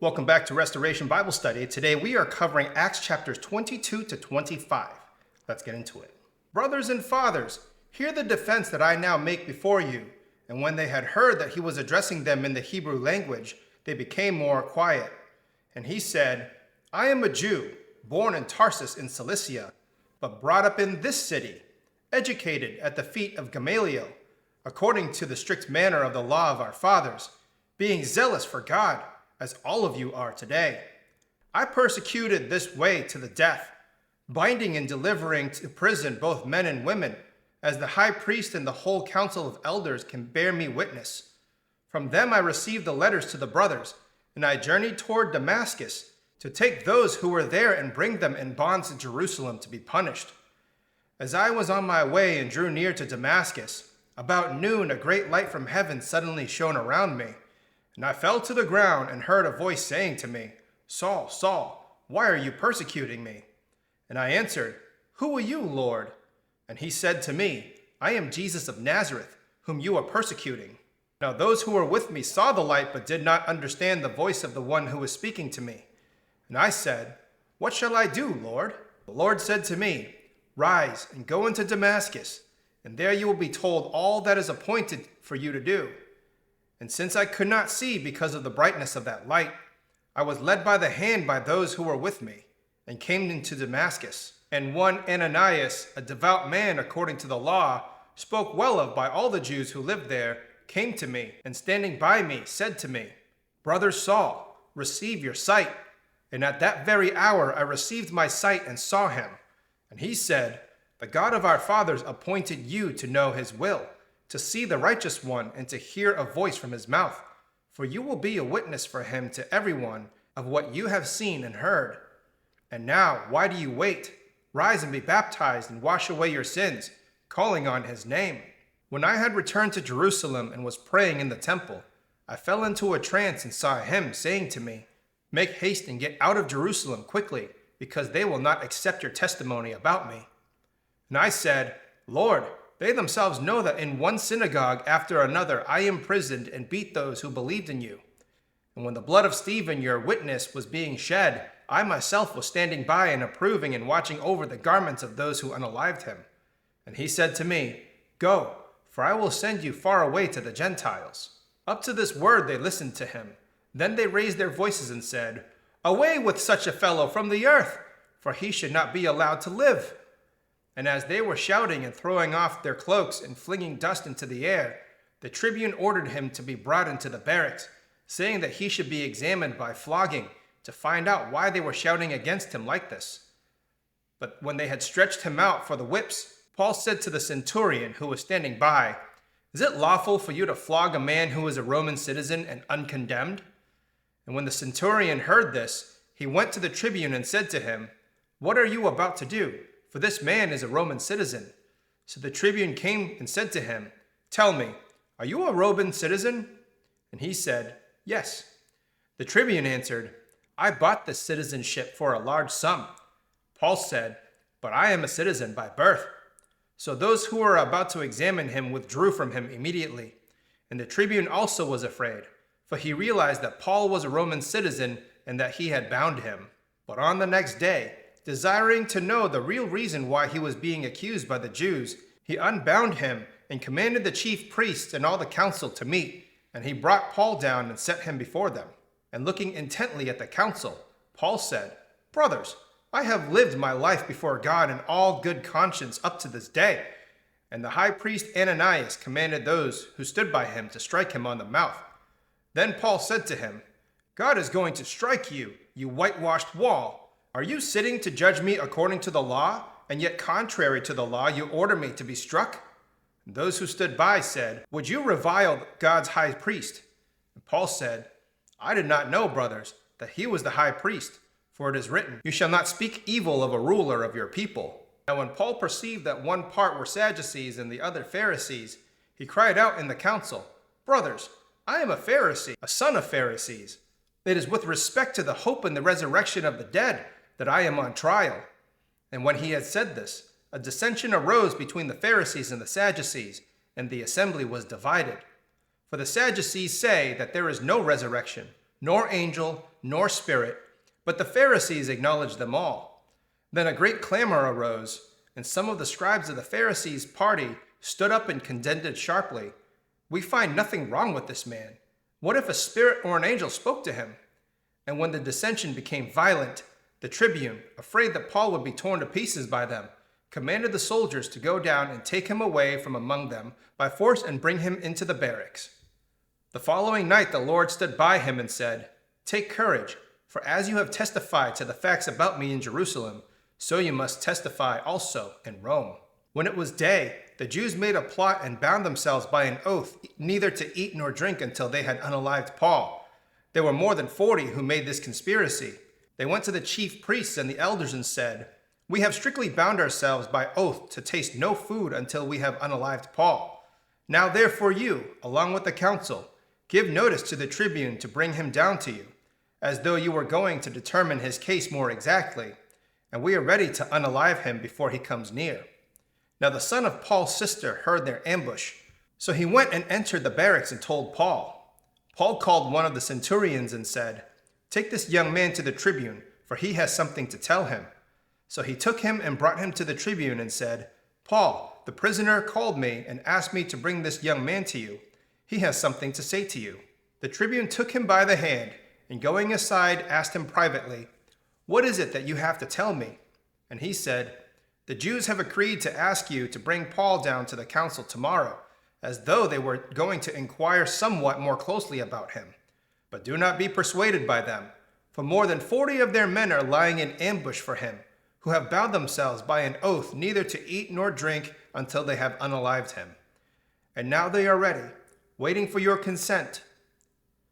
Welcome back to Restoration Bible Study. Today we are covering Acts chapters 22 to 25. Let's get into it. Brothers and fathers, hear the defense that I now make before you. And when they had heard that he was addressing them in the Hebrew language, they became more quiet. And he said, I am a Jew, born in Tarsus in Cilicia, but brought up in this city, educated at the feet of Gamaliel, according to the strict manner of the law of our fathers, being zealous for God, as all of you are today. I persecuted this way to the death, binding and delivering to prison both men and women, as the high priest and the whole council of elders can bear me witness. From them I received the letters to the brothers, and I journeyed toward Damascus to take those who were there and bring them in bonds to Jerusalem to be punished. As I was on my way and drew near to Damascus, about noon a great light from heaven suddenly shone around me. And I fell to the ground and heard a voice saying to me, Saul, Saul, why are you persecuting me? And I answered, Who are you, Lord? And he said to me, I am Jesus of Nazareth, whom you are persecuting. Now those who were with me saw the light, but did not understand the voice of the one who was speaking to me. And I said, What shall I do, Lord? The Lord said to me, Rise and go into Damascus, and there you will be told all that is appointed for you to do. And since I could not see because of the brightness of that light, I was led by the hand by those who were with me, and came into Damascus. And one Ananias, a devout man according to the law, spoke well of by all the Jews who lived there, came to me, and standing by me, said to me, Brother Saul, receive your sight. And at that very hour I received my sight and saw him. And he said, The God of our fathers appointed you to know his will, to see the righteous one, and to hear a voice from his mouth. For you will be a witness for him to everyone of what you have seen and heard. And now, why do you wait? Rise and be baptized and wash away your sins, calling on his name. When I had returned to Jerusalem and was praying in the temple, I fell into a trance and saw him saying to me, Make haste and get out of Jerusalem quickly, because they will not accept your testimony about me. And I said, Lord, they themselves know that in one synagogue after another I imprisoned and beat those who believed in you. And when the blood of Stephen, your witness, was being shed, I myself was standing by and approving and watching over the garments of those who unalived him. And he said to me, Go, for I will send you far away to the Gentiles. Up to this word they listened to him. Then they raised their voices and said, Away with such a fellow from the earth, for he should not be allowed to live. And as they were shouting and throwing off their cloaks and flinging dust into the air, the tribune ordered him to be brought into the barracks, saying that he should be examined by flogging to find out why they were shouting against him like this. But when they had stretched him out for the whips, Paul said to the centurion who was standing by, Is it lawful for you to flog a man who is a Roman citizen and uncondemned? And when the centurion heard this, he went to the tribune and said to him, What are you about to do? For this man is a Roman citizen. So the tribune came and said to him, Tell me, are you a Roman citizen? And he said, Yes. The tribune answered, I bought this citizenship for a large sum. Paul said, But I am a citizen by birth. So those who were about to examine him withdrew from him immediately. And the tribune also was afraid, for he realized that Paul was a Roman citizen and that he had bound him. But on the next day, desiring to know the real reason why he was being accused by the Jews, he unbound him and commanded the chief priests and all the council to meet. And he brought Paul down and set him before them. And looking intently at the council, Paul said, Brothers, I have lived my life before God in all good conscience up to this day. And the high priest Ananias commanded those who stood by him to strike him on the mouth. Then Paul said to him, God is going to strike you, you whitewashed wall. Are you sitting to judge me according to the law, and yet contrary to the law you order me to be struck? And those who stood by said, Would you revile God's high priest? And Paul said, I did not know, brothers, that he was the high priest, for it is written, You shall not speak evil of a ruler of your people. Now when Paul perceived that one part were Sadducees and the other Pharisees, he cried out in the council, Brothers, I am a Pharisee, a son of Pharisees. It is with respect to the hope and the resurrection of the dead that I am on trial. And when he had said this, a dissension arose between the Pharisees and the Sadducees, and the assembly was divided. For the Sadducees say that there is no resurrection, nor angel, nor spirit, but the Pharisees acknowledged them all. Then a great clamor arose, and some of the scribes of the Pharisees' party stood up and contended sharply. "We find nothing wrong with this man. What if a spirit or an angel spoke to him?" And when the dissension became violent, the tribune, afraid that Paul would be torn to pieces by them, commanded the soldiers to go down and take him away from among them by force and bring him into the barracks. The following night the Lord stood by him and said, "Take courage, for as you have testified to the facts about me in Jerusalem, so you must testify also in Rome." When it was day, the Jews made a plot and bound themselves by an oath neither to eat nor drink until they had unalived Paul. There were more than 40 who made this conspiracy. They went to the chief priests and the elders and said, "We have strictly bound ourselves by oath to taste no food until we have unalived Paul. Now therefore you, along with the council, give notice to the tribune to bring him down to you, as though you were going to determine his case more exactly, and we are ready to unalive him before he comes near." Now the son of Paul's sister heard their ambush, so he went and entered the barracks and told Paul. Paul called one of the centurions and said, "Take this young man to the tribune, for he has something to tell him." So he took him and brought him to the tribune and said, "Paul, the prisoner, called me and asked me to bring this young man to you. He has something to say to you." The tribune took him by the hand, and going aside asked him privately, "What is it that you have to tell me?" And he said, "The Jews have agreed to ask you to bring Paul down to the council tomorrow, as though they were going to inquire somewhat more closely about him. But do not be persuaded by them, for more than 40 of their men are lying in ambush for him, who have bound themselves by an oath neither to eat nor drink until they have unalived him. And now they are ready, waiting for your consent."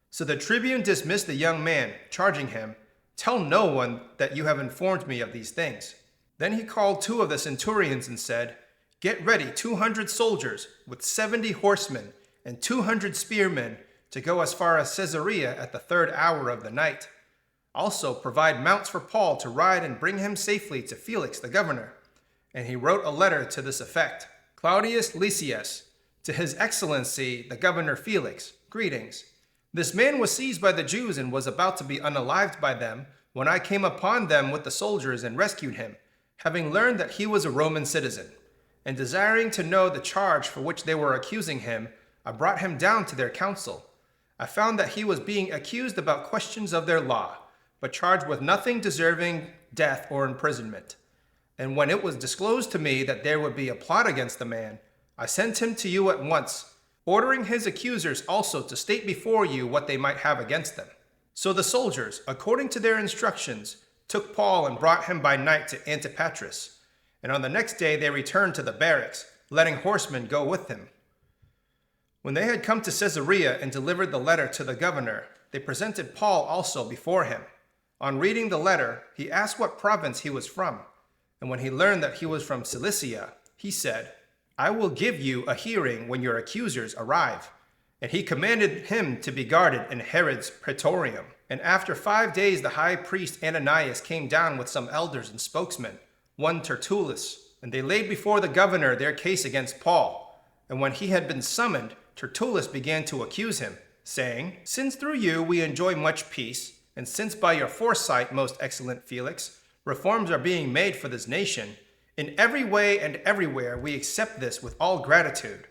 So the tribune dismissed the young man, charging him, "Tell no one that you have informed me of these things." Then he called 2 of the centurions and said, "Get ready 200 soldiers with 70 horsemen and 200 spearmen to go as far as Caesarea at the 3rd hour of the night. Also provide mounts for Paul to ride and bring him safely to Felix the governor." And he wrote a letter to this effect: "Claudius Lysias, to his excellency the governor Felix, greetings. This man was seized by the Jews and was about to be unalived by them when I came upon them with the soldiers and rescued him, having learned that he was a Roman citizen. And desiring to know the charge for which they were accusing him, I brought him down to their council. I found that he was being accused about questions of their law, but charged with nothing deserving death or imprisonment. And when it was disclosed to me that there would be a plot against the man, I sent him to you at once, ordering his accusers also to state before you what they might have against them." So the soldiers, according to their instructions, took Paul and brought him by night to Antipatris. And on the next day they returned to the barracks, letting horsemen go with him. When they had come to Caesarea and delivered the letter to the governor, they presented Paul also before him. On reading the letter, he asked what province he was from. And when he learned that he was from Cilicia, he said, "I will give you a hearing when your accusers arrive." And he commanded him to be guarded in Herod's praetorium. And after 5 days the high priest Ananias came down with some elders and spokesmen, one Tertullus, and they laid before the governor their case against Paul. And when he had been summoned, Tertullus began to accuse him, saying, "Since through you we enjoy much peace, and since by your foresight, most excellent Felix, reforms are being made for this nation, in every way and everywhere we accept this with all gratitude.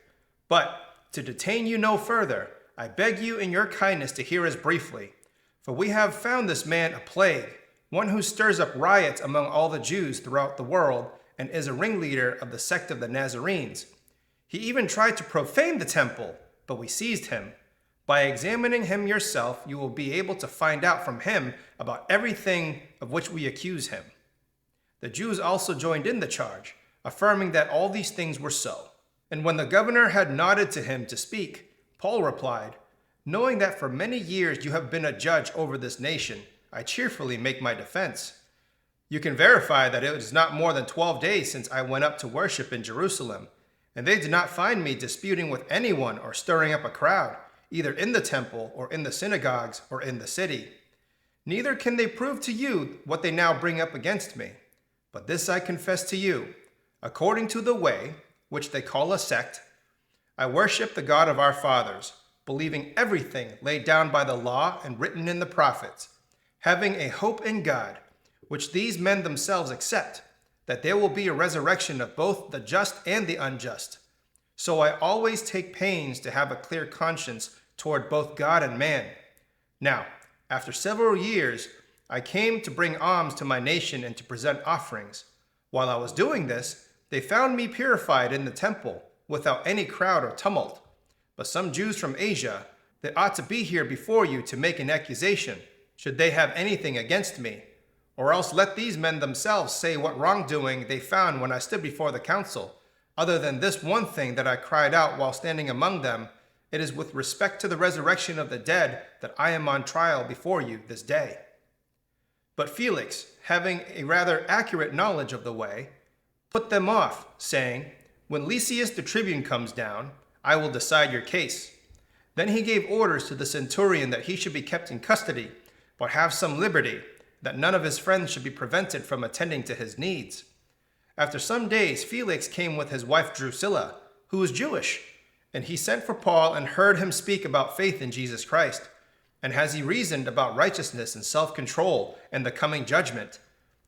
But to detain you no further, I beg you in your kindness to hear us briefly. For we have found this man a plague, one who stirs up riots among all the Jews throughout the world and is a ringleader of the sect of the Nazarenes. He even tried to profane the temple, but we seized him. By examining him yourself, you will be able to find out from him about everything of which we accuse him." The Jews also joined in the charge, affirming that all these things were so. And when the governor had nodded to him to speak, Paul replied, "Knowing that for many years you have been a judge over this nation, I cheerfully make my defense. You can verify that it is not more than 12 days since I went up to worship in Jerusalem, and they did not find me disputing with anyone or stirring up a crowd, either in the temple or in the synagogues or in the city. Neither can they prove to you what they now bring up against me. But this I confess to you, according to the way, which they call a sect, I worship the God of our fathers, believing everything laid down by the law and written in the prophets, having a hope in God, which these men themselves accept, that there will be a resurrection of both the just and the unjust. So I always take pains to have a clear conscience toward both God and man. Now, after several years, I came to bring alms to my nation and to present offerings. While I was doing this, they found me purified in the temple, without any crowd or tumult. But some Jews from Asia, that ought to be here before you to make an accusation, should they have anything against me. Or else let these men themselves say what wrongdoing they found when I stood before the council, other than this one thing that I cried out while standing among them. It is with respect to the resurrection of the dead that I am on trial before you this day. But Felix, having a rather accurate knowledge of the way, put them off, saying, "When Lysias the tribune comes down, I will decide your case." Then he gave orders to the centurion that he should be kept in custody, but have some liberty, that none of his friends should be prevented from attending to his needs. After some days, Felix came with his wife Drusilla, who was Jewish, and he sent for Paul and heard him speak about faith in Jesus Christ. And as he reasoned about righteousness and self-control and the coming judgment,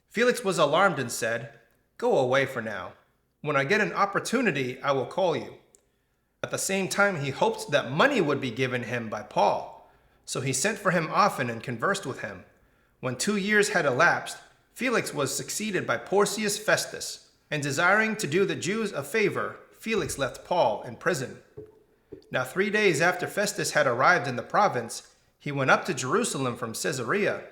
Felix was alarmed and said, "Go away for now. When I get an opportunity, I will call you." At the same time, he hoped that money would be given him by Paul. So he sent for him often and conversed with him. When 2 years had elapsed, Felix was succeeded by Porcius Festus, and desiring to do the Jews a favor, Felix left Paul in prison. Now 3 days after Festus had arrived in the province, he went up to Jerusalem from Caesarea,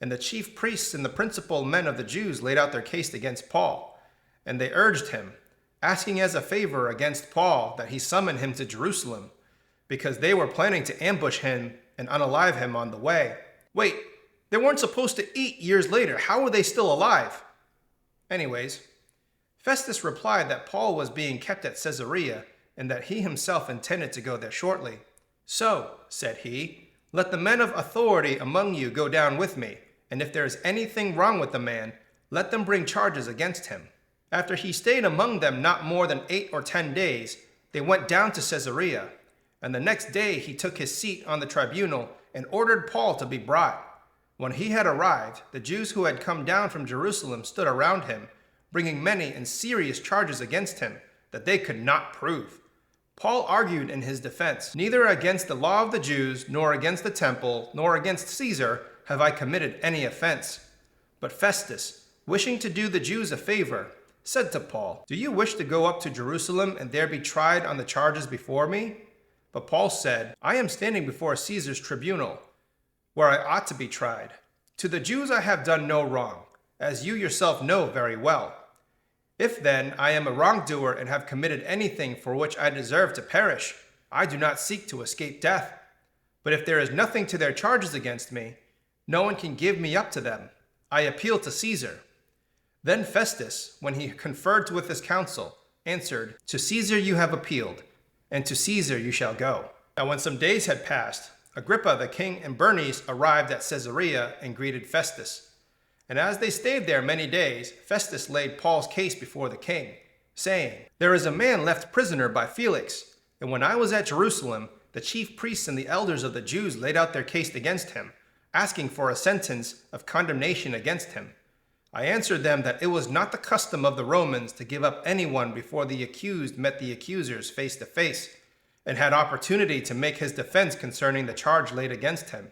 and the chief priests and the principal men of the Jews laid out their case against Paul, and they urged him, asking as a favor against Paul that he summon him to Jerusalem, because they were planning to ambush him and unalive him on the way. Wait, they weren't supposed to eat years later. How were they still alive? Anyways, Festus replied that Paul was being kept at Caesarea and that he himself intended to go there shortly. "So," said he, "let the men of authority among you go down with me, and if there is anything wrong with the man, let them bring charges against him." After he stayed among them not more than 8 or 10 days, they went down to Caesarea, and the next day he took his seat on the tribunal and ordered Paul to be brought. When he had arrived, the Jews who had come down from Jerusalem stood around him, bringing many and serious charges against him that they could not prove. Paul argued in his defense, "Neither against the law of the Jews, nor against the temple, nor against Caesar have I committed any offense." But Festus, wishing to do the Jews a favor, said to Paul, "Do you wish to go up to Jerusalem and there be tried on the charges before me?" But Paul said, "I am standing before Caesar's tribunal, where I ought to be tried. To the Jews I have done no wrong, as you yourself know very well. If then I am a wrongdoer and have committed anything for which I deserve to perish, I do not seek to escape death. But if there is nothing to their charges against me, no one can give me up to them. I appeal to Caesar." Then Festus, when he conferred with his council, answered, "To Caesar you have appealed, and to Caesar you shall go." Now when some days had passed, Agrippa the king and Bernice arrived at Caesarea and greeted Festus. And as they stayed there many days, Festus laid Paul's case before the king, saying, "There is a man left prisoner by Felix, and when I was at Jerusalem, the chief priests and the elders of the Jews laid out their case against him, asking for a sentence of condemnation against him. I answered them that it was not the custom of the Romans to give up anyone before the accused met the accusers face to face, and had opportunity to make his defense concerning the charge laid against him.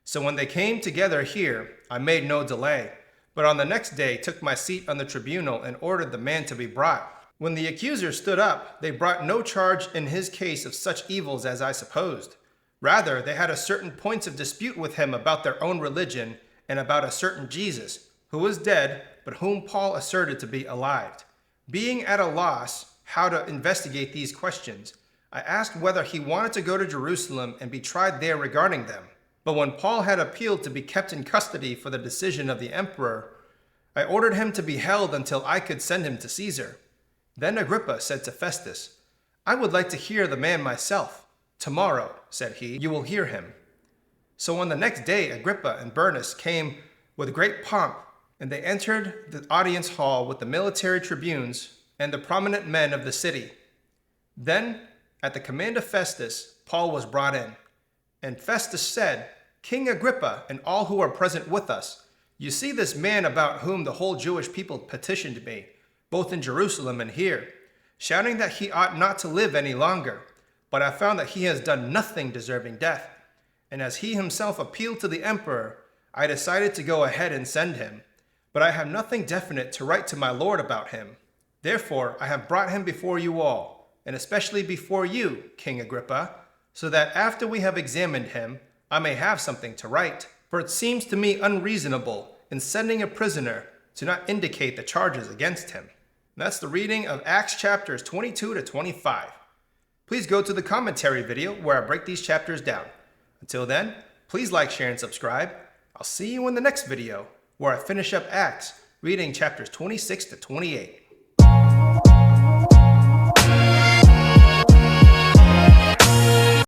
So when they came together here, I made no delay, but on the next day took my seat on the tribunal and ordered the man to be brought. When the accusers stood up, they brought no charge in his case of such evils as I supposed. Rather, they had a certain points of dispute with him about their own religion and about a certain Jesus, who was dead, but whom Paul asserted to be alive. Being at a loss how to investigate these questions, I asked whether he wanted to go to Jerusalem and be tried there regarding them. But when Paul had appealed to be kept in custody for the decision of the emperor, I ordered him to be held until I could send him to Caesar. Then Agrippa said to Festus, "I would like to hear the man myself." "Tomorrow," said he, "you will hear him." So on the next day Agrippa and Bernice came with great pomp, and they entered the audience hall with the military tribunes and the prominent men of the city. Then, at the command of Festus, Paul was brought in. And Festus said, King Agrippa, and all who are present with us, you see this man about whom the whole Jewish people petitioned me, both in Jerusalem and here, shouting that he ought not to live any longer. But I found that he has done nothing deserving death. And as he himself appealed to the emperor, I decided to go ahead and send him. But I have nothing definite to write to my lord about him. Therefore, I have brought him before you all, and especially before you, King Agrippa, so that after we have examined him, I may have something to write. For it seems to me unreasonable in sending a prisoner to not indicate the charges against him. And that's the reading of Acts chapters 22 to 25. Please go to the commentary video where I break these chapters down. Until then, please like, share, and subscribe. I'll see you in the next video where I finish up Acts, reading chapters 26 to 28.